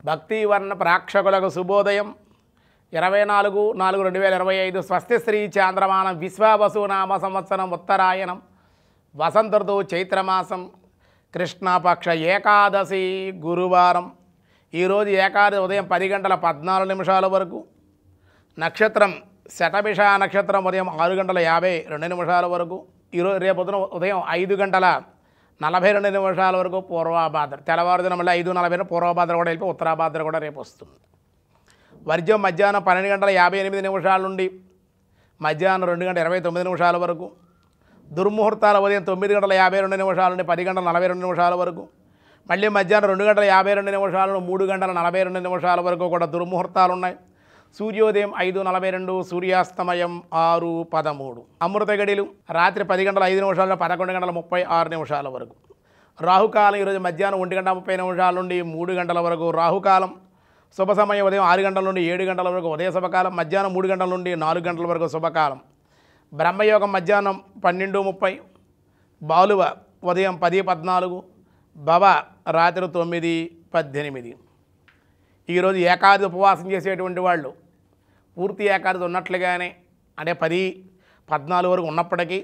భక్తివర్ణ ప్రేక్షకులకు శుభోదయం. 24/4/2025 స్వస్తి శ్రీ చాంద్రమానం విశ్వావసునామ సంవత్సరం ఉత్తరాయణం వసంత ఋతువు చైత్రమాసం కృష్ణపక్ష ఏకాదశి గురువారం. ఈరోజు ఏకాదశి ఉదయం 10:14 వరకు, నక్షత్రం శతభిష నక్షత్రం ఉదయం 6:52 వరకు, ఈరోజు రేపు ఉదయం 5:42 వరకు పూర్వభాద్ర, తెల్లవారుదిన మళ్ళీ 5:40 పూర్వభాద్ర కూడా వెళ్ళి ఉత్తరాభాద్ర కూడా రేపు వస్తుంది. వర్జ్యం మధ్యాహ్నం 12:58 నుండి మధ్యాహ్నం 2:29 వరకు, దుర్ముహూర్తాల ఉదయం 9:52 నుండి 10:42 వరకు, మళ్ళీ మధ్యాహ్నం 2:52 నుండి 3:42 వరకు కూడా దుర్ముహూర్తాలు ఉన్నాయి. సూర్యోదయం 5:42, సూర్యాస్తమయం 6:13. అమృత గడిలు రాత్రి 10:05 నుండి 11:36 వరకు. రాహుకాలం ఈరోజు మధ్యాహ్నం 1:30 నుండి 3 గంటల వరకు రాహుకాలం. శుభ సమయం ఉదయం 6 గంటల నుండి 7 గంటల వరకు ఉదయ శుభకాలం, మధ్యాహ్నం 3 గంటల నుండి 4 గంటల వరకు శుభకాలం. బ్రహ్మయోగం మధ్యాహ్నం 12:30, బాలువ ఉదయం 10:14, భవ రాత్రి 9:18. ఈరోజు ఏకాదశి ఉపవాసం చేసేటువంటి వాళ్ళు పూర్తి ఏకాదశి ఉన్నట్లుగానే, అంటే 10-14 వరకు ఉన్నప్పటికీ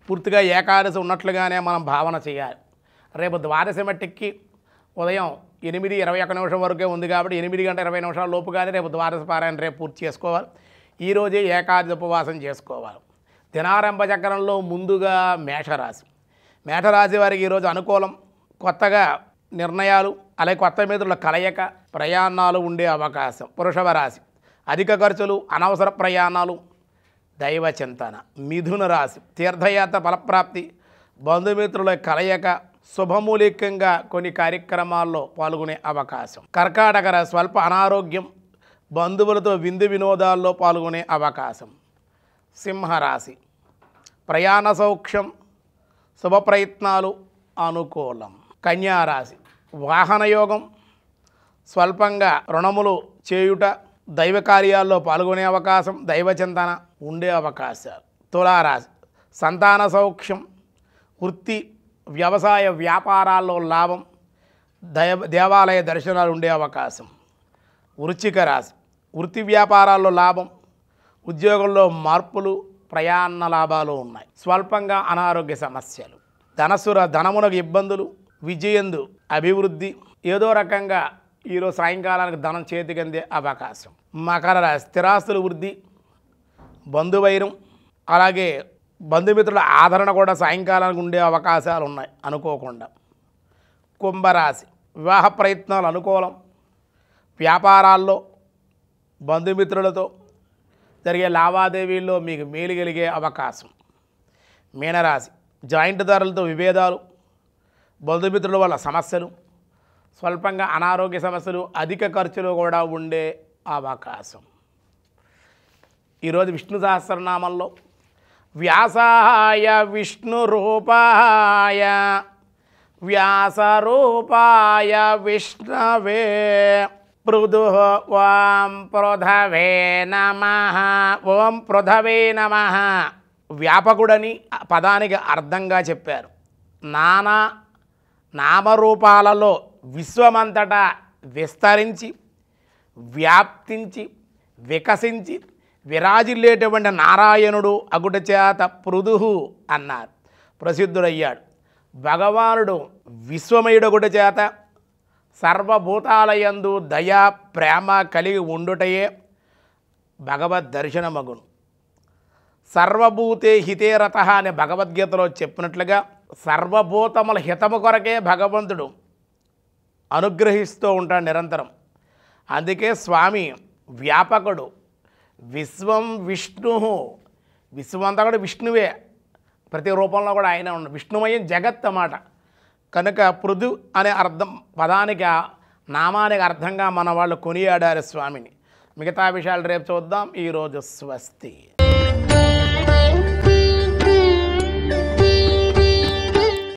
పూర్తిగా ఏకాదశి ఉన్నట్లుగానే మనం భావన చేయాలి. రేపు ద్వాదశి మట్టికి ఉదయం 8:21 వరకే ఉంది కాబట్టి 8:20 లోపుగానే రేపు ద్వాదశి పారాయణ రేపు పూర్తి చేసుకోవాలి. ఈరోజే ఏకాదశి ఉపవాసం చేసుకోవాలి. దినారంభ చక్రంలో ముందుగా మేషరాశి వారికి ఈరోజు అనుకూలం. కొత్తగా నిర్ణయాలు, అలాగే కొత్త మిత్రుల కలయిక, ప్రయాణాలు ఉండే అవకాశం. వృషభ రాశి అధిక ఖర్చులు, అనవసర ప్రయాణాలు, దైవ చింతన. మిథున రాశి తీర్థయాత్ర ఫలప్రాప్తి, బంధుమిత్రుల కలయిక, శుభమూలికంగా కొన్ని కార్యక్రమాల్లో పాల్గొనే అవకాశం. కర్కాటక రాశి స్వల్ప అనారోగ్యం, బంధువులతో విందు వినోదాల్లో పాల్గొనే అవకాశం. సింహరాశి ప్రయాణ సౌఖ్యం, శుభ ప్రయత్నాలు అనుకూలం. కన్యారాశి వాహనయోగం, స్వల్పంగా రుణములు చేయుట, దైవ కార్యాల్లో పాల్గొనే అవకాశం, దైవ చింతన ఉండే అవకాశాలు. తులారాశి సంతాన సౌఖ్యం, వృత్తి వ్యవసాయ వ్యాపారాల్లో లాభం, దేవాలయ దర్శనాలు ఉండే అవకాశం. వృశ్చిక రాశి వృత్తి వ్యాపారాల్లో లాభం, ఉద్యోగంలో మార్పులు, ప్రయాణ లాభాలు ఉన్నాయి. స్వల్పంగా అనారోగ్య సమస్యలు. ధనమునకు ఇబ్బందులు, విజయందు అభివృద్ధి, ఏదో రకంగా ఈరోజు సాయంకాలానికి ధనం చేతికి అందే అవకాశం. మకర రాశి స్థిరాస్తుల వృద్ధి, బంధువైరం, అలాగే బంధుమిత్రుల ఆదరణ కూడా సాయంకాలానికి ఉండే అవకాశాలు ఉన్నాయి అనుకోకుండా. కుంభరాశి వివాహ ప్రయత్నాలు అనుకూలం, వ్యాపారాల్లో బంధుమిత్రులతో జరిగే లావాదేవీల్లో మీకు మేలు కలిగే అవకాశం. మీనరాశి జాయింట్ ధరలతో విభేదాలు, బంధుమిత్రుల వల్ల సమస్యలు, స్వల్పంగా అనారోగ్య సమస్యలు, అధిక ఖర్చులు కూడా ఉండే అవకాశం. ఈరోజు విష్ణు సహస్రనామంలో వ్యాసాయ విష్ణు రూపాయ వ్యాసరూపాయ విష్ణవే పృథుః ఓం పృథవే నమః. ఓం పృథవే నమః. వ్యాపకుడని పదానికి అర్థంగా చెప్పారు. నామరూపాలలో విశ్వమంతటా విస్తరించి, వ్యాప్తించి, వికసించి విరాజిల్లేటువంటి నారాయణుడు అగుట చేత పృథుః అన్నారు, ప్రసిద్ధుడయ్యాడు. భగవానుడు విశ్వమయుడగుట చేత సర్వభూతాలయందు దయా ప్రేమ కలిగి ఉండుటయే భగవద్ దర్శనమగును. సర్వభూతే హితే రతః అనే భగవద్గీతలో చెప్పినట్లుగా సర్వభూతముల హితము కొరకే భగవంతుడు అనుగ్రహిస్తూ ఉంటాడు నిరంతరం. అందుకే స్వామి వ్యాపకుడు. విశ్వం విష్ణు, విశ్వమంతా కూడా విష్ణువే, ప్రతి రూపంలో కూడా ఆయన ఉన్న విష్ణుమయం జగత్ అన్నమాట. కనుక పృథు అనే అర్థం పదానికి, నామానికి అర్థంగా మన వాళ్ళు కొనియాడారు స్వామిని. మిగతా విషయాలు రేపు చూద్దాం. ఈరోజు స్వస్తి.